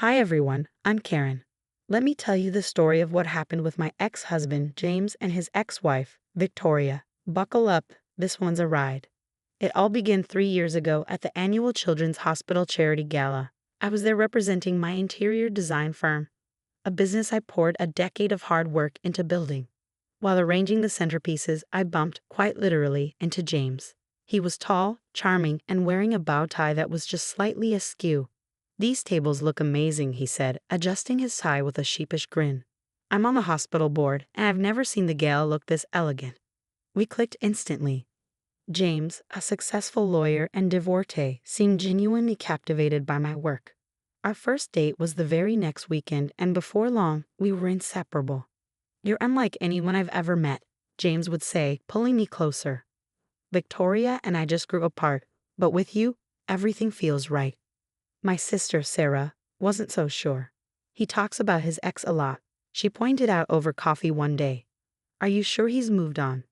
Hi everyone, I'm Karen. Let me tell you the story of what happened with my ex-husband, James, and his ex-wife, Victoria. Buckle up, this one's a ride. It all began 3 years ago at the annual Children's Hospital Charity Gala. I was there representing my interior design firm, a business I poured a decade of hard work into building. While arranging the centerpieces, I bumped, quite literally, into James. He was tall, charming, and wearing a bow tie that was just slightly askew. "These tables look amazing," he said, adjusting his tie with a sheepish grin. "I'm on the hospital board, and I've never seen the gala look this elegant." We clicked instantly. James, a successful lawyer and divorcee, seemed genuinely captivated by my work. Our first date was the very next weekend, and before long, we were inseparable. "You're unlike anyone I've ever met," James would say, pulling me closer. "Victoria and I just grew apart, but with you, everything feels right." My sister, Sarah, wasn't so sure. "He talks about his ex a lot," she pointed out over coffee one day. "Are you sure he's moved on?"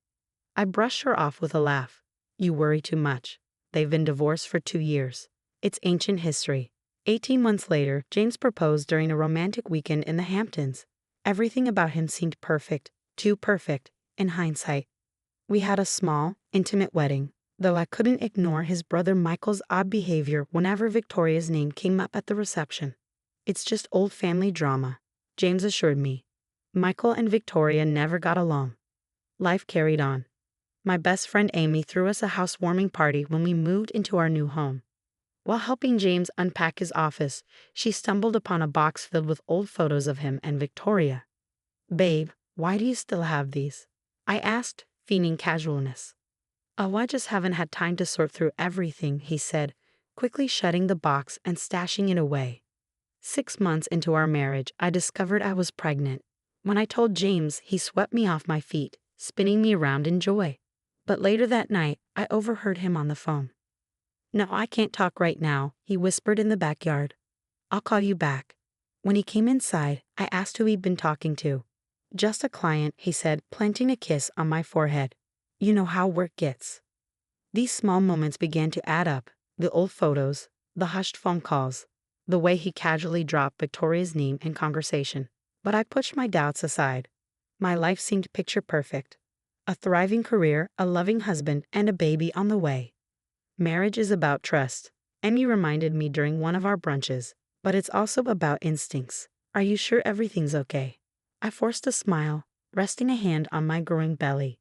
I brushed her off with a laugh. "You worry too much. They've been divorced for 2 years. It's ancient history." 18 months later, James proposed during a romantic weekend in the Hamptons. Everything about him seemed perfect, too perfect, in hindsight. We had a small, intimate wedding, though I couldn't ignore his brother Michael's odd behavior whenever Victoria's name came up at the reception. "It's just old family drama," James assured me. Michael and Victoria never got along. Life carried on. My best friend Amy threw us a housewarming party when we moved into our new home. While helping James unpack his office, she stumbled upon a box filled with old photos of him and Victoria. "Babe, why do you still have these?" I asked, feigning casualness. "Oh, I just haven't had time to sort through everything," he said, quickly shutting the box and stashing it away. 6 months into our marriage, I discovered I was pregnant. When I told James, he swept me off my feet, spinning me around in joy. But later that night, I overheard him on the phone. "No, I can't talk right now," he whispered in the backyard. "I'll call you back." When he came inside, I asked who he'd been talking to. "Just a client," he said, planting a kiss on my forehead. "You know how work gets." These small moments began to add up: the old photos, the hushed phone calls, the way he casually dropped Victoria's name in conversation. But I pushed my doubts aside. My life seemed picture perfect. A thriving career, a loving husband, and a baby on the way. Marriage is about trust, Emmy reminded me during one of our brunches, but it's also about instincts. "Are you sure everything's okay?" I forced a smile, resting a hand on my growing belly.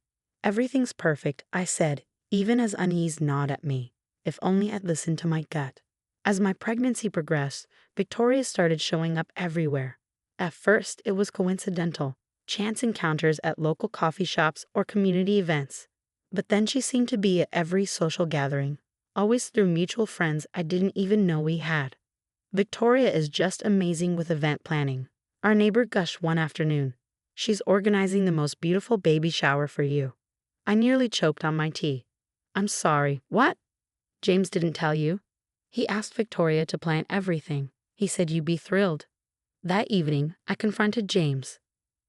"Everything's perfect," I said, even as unease gnawed at me. If only I'd listened to my gut. As my pregnancy progressed, Victoria started showing up everywhere. At first, it was coincidental, chance encounters at local coffee shops or community events. But then she seemed to be at every social gathering, always through mutual friends I didn't even know we had. "Victoria is just amazing with event planning," our neighbor gushed one afternoon. "She's organizing the most beautiful baby shower for you." I nearly choked on my tea. "I'm sorry, what?" "James didn't tell you?" "He asked Victoria to plan everything. He said you'd be thrilled." That evening, I confronted James.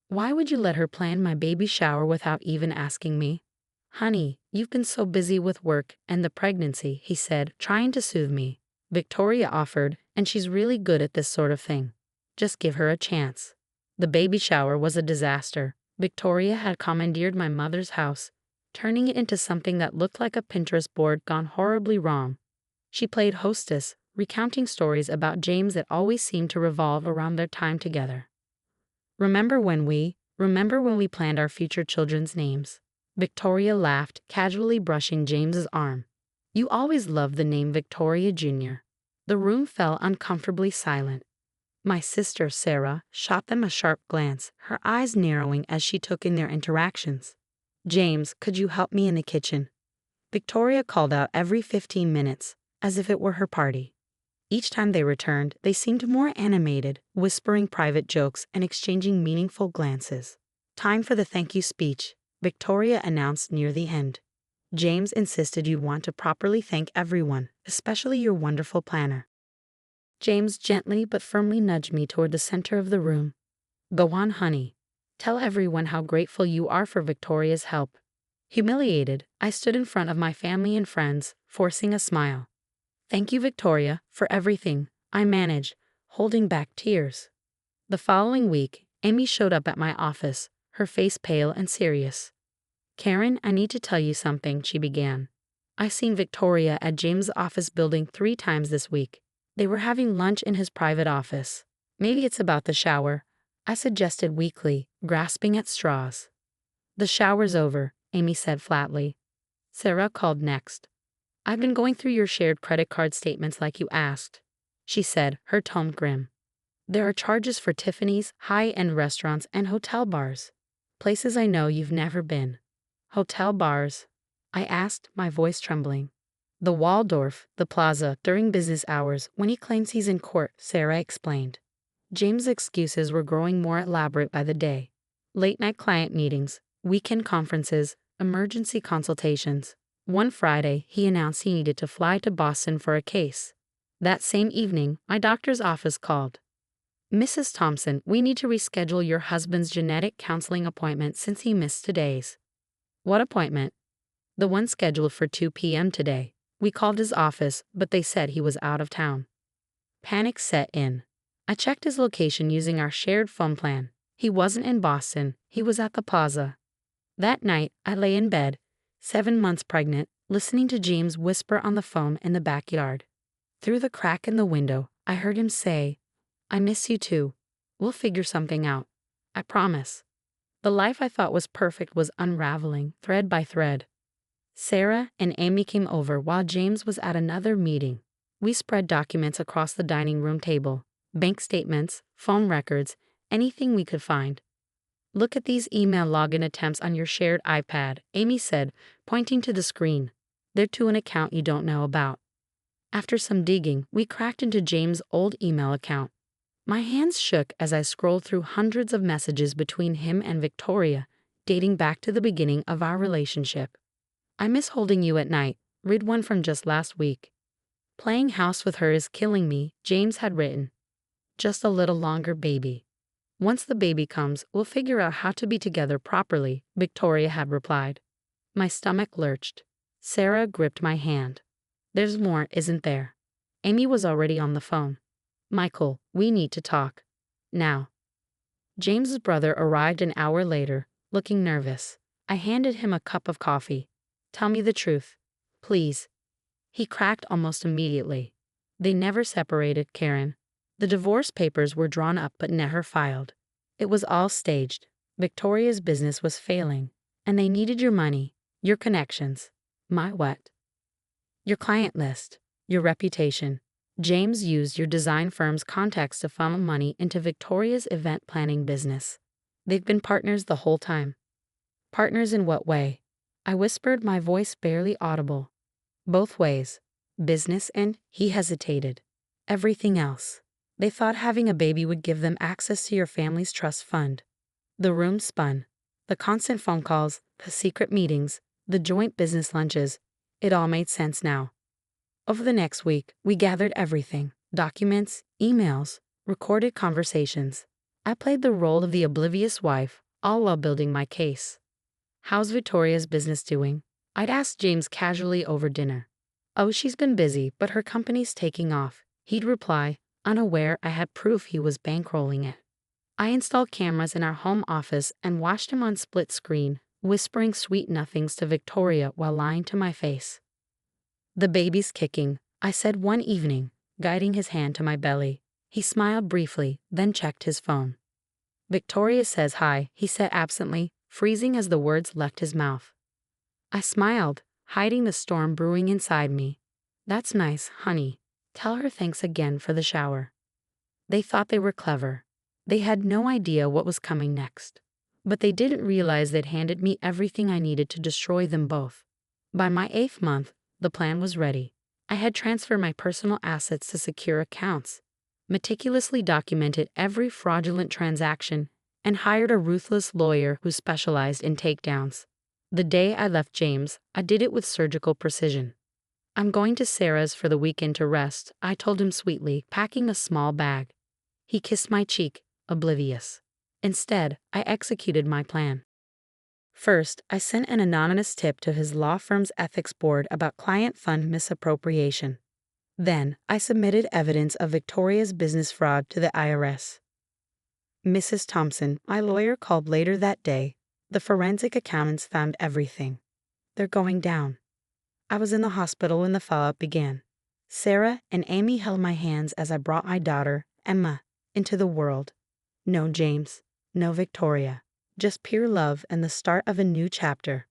"Why would you let her plan my baby shower without even asking me?" "Honey, you've been so busy with work and the pregnancy," he said, trying to soothe me. "Victoria offered, and she's really good at this sort of thing. Just give her a chance." The baby shower was a disaster. Victoria had commandeered my mother's house, turning it into something that looked like a Pinterest board gone horribly wrong. She played hostess, recounting stories about James that always seemed to revolve around their time together. Remember when we planned our future children's names?" Victoria laughed, casually brushing James's arm. "You always loved the name Victoria Jr." The room fell uncomfortably silent. My sister, Sarah, shot them a sharp glance, her eyes narrowing as she took in their interactions. "James, could you help me in the kitchen?" Victoria called out every 15 minutes, as if it were her party. Each time they returned, they seemed more animated, whispering private jokes and exchanging meaningful glances. "Time for the thank you speech," Victoria announced near the end. "James insisted you'd want to properly thank everyone, especially your wonderful planner." James gently but firmly nudged me toward the center of the room. "Go on, honey. Tell everyone how grateful you are for Victoria's help." Humiliated, I stood in front of my family and friends, forcing a smile. "Thank you, Victoria, for everything." I managed, holding back tears. The following week, Amy showed up at my office, her face pale and serious. "Karen, I need to tell you something," she began. "I seen Victoria at James' office building 3 times this week. They were having lunch in his private office." "Maybe it's about the shower," I suggested weakly, grasping at straws. "The shower's over," Amy said flatly. "Sarah called next. I've been going through your shared credit card statements like you asked," she said, her tone grim. "There are charges for Tiffany's, high-end restaurants, and hotel bars. Places I know you've never been." "Hotel bars?" I asked, my voice trembling. "The Waldorf, the Plaza, during business hours, when he claims he's in court," Sarah explained. James' excuses were growing more elaborate by the day. Late-night client meetings, weekend conferences, emergency consultations. One Friday, he announced he needed to fly to Boston for a case. That same evening, my doctor's office called. "Mrs. Thompson, we need to reschedule your husband's genetic counseling appointment since he missed today's." "What appointment?" "The one scheduled for 2 p.m. today. We called his office, but they said he was out of town." Panic set in. I checked his location using our shared phone plan. He wasn't in Boston, he was at the Plaza. That night, I lay in bed, 7 months pregnant, listening to James whisper on the phone in the backyard. Through the crack in the window, I heard him say, "I miss you too. We'll figure something out. I promise." The life I thought was perfect was unraveling, thread by thread. Sarah and Amy came over while James was at another meeting. We spread documents across the dining room table, bank statements, phone records, anything we could find. "Look at these email login attempts on your shared iPad," Amy said, pointing to the screen. "They're to an account you don't know about." After some digging, we cracked into James' old email account. My hands shook as I scrolled through hundreds of messages between him and Victoria, dating back to the beginning of our relationship. "I miss holding you at night," read one from just last week. "Playing house with her is killing me," James had written. "Just a little longer, baby. Once the baby comes, we'll figure out how to be together properly," Victoria had replied. My stomach lurched. Sarah gripped my hand. "There's more, isn't there?" Amy was already on the phone. "Michael, we need to talk. Now." James's brother arrived an hour later, looking nervous. I handed him a cup of coffee. "Tell me the truth, please." He cracked almost immediately. "They never separated, Karen. The divorce papers were drawn up but never filed. It was all staged. Victoria's business was failing, and they needed your money, your connections." "My what?" "Your client list, your reputation. James used your design firm's contacts to funnel money into Victoria's event planning business. They've been partners the whole time." "Partners in what way?" I whispered, my voice barely audible. "Both ways. Business and," he hesitated, "everything else. They thought having a baby would give them access to your family's trust fund." The room spun. The constant phone calls, the secret meetings, the joint business lunches. It all made sense now. Over the next week, we gathered everything: documents, emails, recorded conversations. I played the role of the oblivious wife, all while building my case. "How's Victoria's business doing?" I'd asked James casually over dinner. "Oh, she's been busy, but her company's taking off," he'd reply, unaware I had proof he was bankrolling it. I installed cameras in our home office and watched him on split screen, whispering sweet nothings to Victoria while lying to my face. "The baby's kicking," I said one evening, guiding his hand to my belly. He smiled briefly, then checked his phone. "Victoria says hi," he said absently, freezing as the words left his mouth. I smiled, hiding the storm brewing inside me. "That's nice, honey. Tell her thanks again for the shower." They thought they were clever. They had no idea what was coming next. But they didn't realize they'd handed me everything I needed to destroy them both. By my 8th month, the plan was ready. I had transferred my personal assets to secure accounts, meticulously documented every fraudulent transaction, and hired a ruthless lawyer who specialized in takedowns. The day I left James, I did it with surgical precision. "I'm going to Sarah's for the weekend to rest," I told him sweetly, packing a small bag. He kissed my cheek, oblivious. Instead, I executed my plan. First, I sent an anonymous tip to his law firm's ethics board about client fund misappropriation. Then, I submitted evidence of Victoria's business fraud to the IRS. Mrs. Thompson, my lawyer, called later that day. The forensic accountants found everything. They're going down. I was in the hospital when the fallout began. Sarah and Amy held my hands as I brought my daughter, Emma, into the world. No James, no Victoria, just pure love and the start of a new chapter.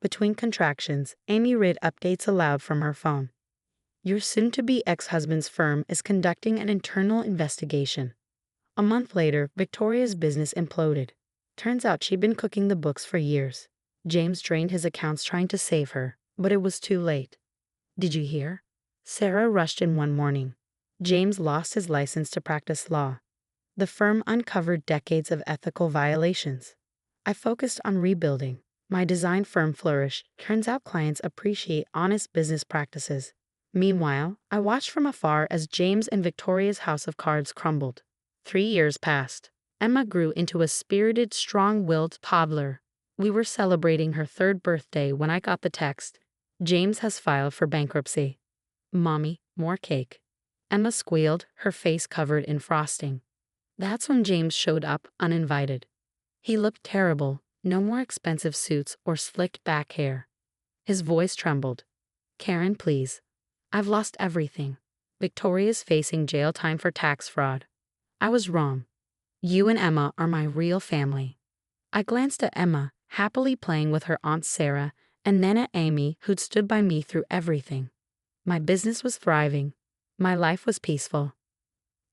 Between contractions, Amy read updates aloud from her phone. Your soon-to-be ex-husband's firm is conducting an internal investigation. A month later, Victoria's business imploded. Turns out she'd been cooking the books for years. James drained his accounts trying to save her, but it was too late. Did you hear? Sarah rushed in one morning. James lost his license to practice law. The firm uncovered decades of ethical violations. I focused on rebuilding. My design firm flourished. Turns out clients appreciate honest business practices. Meanwhile, I watched from afar as James and Victoria's house of cards crumbled. 3 years passed. Emma grew into a spirited, strong-willed toddler. We were celebrating her 3rd birthday when I got the text. James has filed for bankruptcy. Mommy, more cake. Emma squealed, her face covered in frosting. That's when James showed up, uninvited. He looked terrible, no more expensive suits or slicked back hair. His voice trembled. Karen, please. I've lost everything. Victoria's facing jail time for tax fraud. I was wrong. You and Emma are my real family. I glanced at Emma, happily playing with her Aunt Sarah, and then at Amy, who'd stood by me through everything. My business was thriving. My life was peaceful.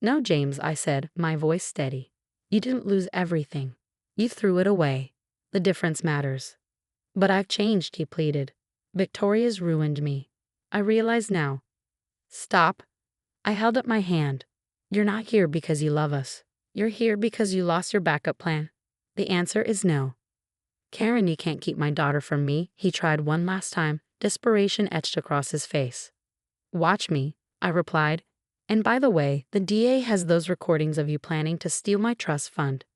No, James, I said, my voice steady. You didn't lose everything. You threw it away. The difference matters. But I've changed, he pleaded. Victoria's ruined me. I realize now. Stop. I held up my hand. You're not here because you love us. You're here because you lost your backup plan. The answer is no. Karen, you can't keep my daughter from me, he tried one last time, desperation etched across his face. Watch me, I replied. And by the way, the DA has those recordings of you planning to steal my trust fund.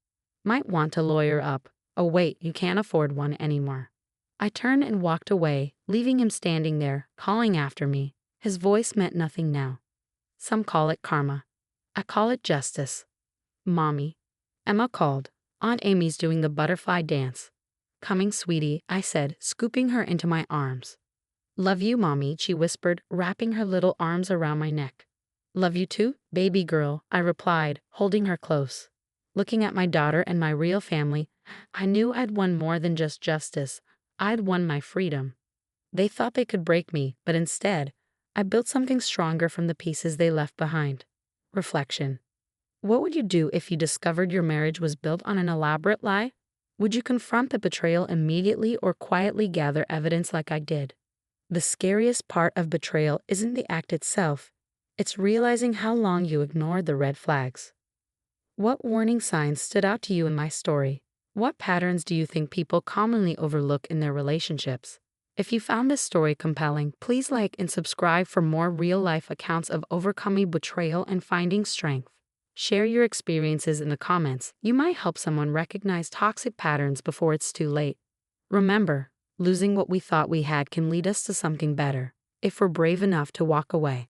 Might want to lawyer up. Oh wait, you can't afford one anymore. I turned and walked away, leaving him standing there, calling after me. His voice meant nothing now. Some call it karma. I call it justice. Mommy. Emma called. Aunt Amy's doing the butterfly dance. Coming, sweetie, I said, scooping her into my arms. Love you, Mommy, she whispered, wrapping her little arms around my neck. Love you too, baby girl, I replied, holding her close. Looking at my daughter and my real family, I knew I'd won more than just justice. I'd won my freedom. They thought they could break me, but instead, I built something stronger from the pieces they left behind. Reflection. What would you do if you discovered your marriage was built on an elaborate lie? Would you confront the betrayal immediately or quietly gather evidence like I did? The scariest part of betrayal isn't the act itself. It's realizing how long you ignored the red flags. What warning signs stood out to you in my story? What patterns do you think people commonly overlook in their relationships? If you found this story compelling, please like and subscribe for more real-life accounts of overcoming betrayal and finding strength. Share your experiences in the comments. You might help someone recognize toxic patterns before it's too late. Remember, losing what we thought we had can lead us to something better, if we're brave enough to walk away.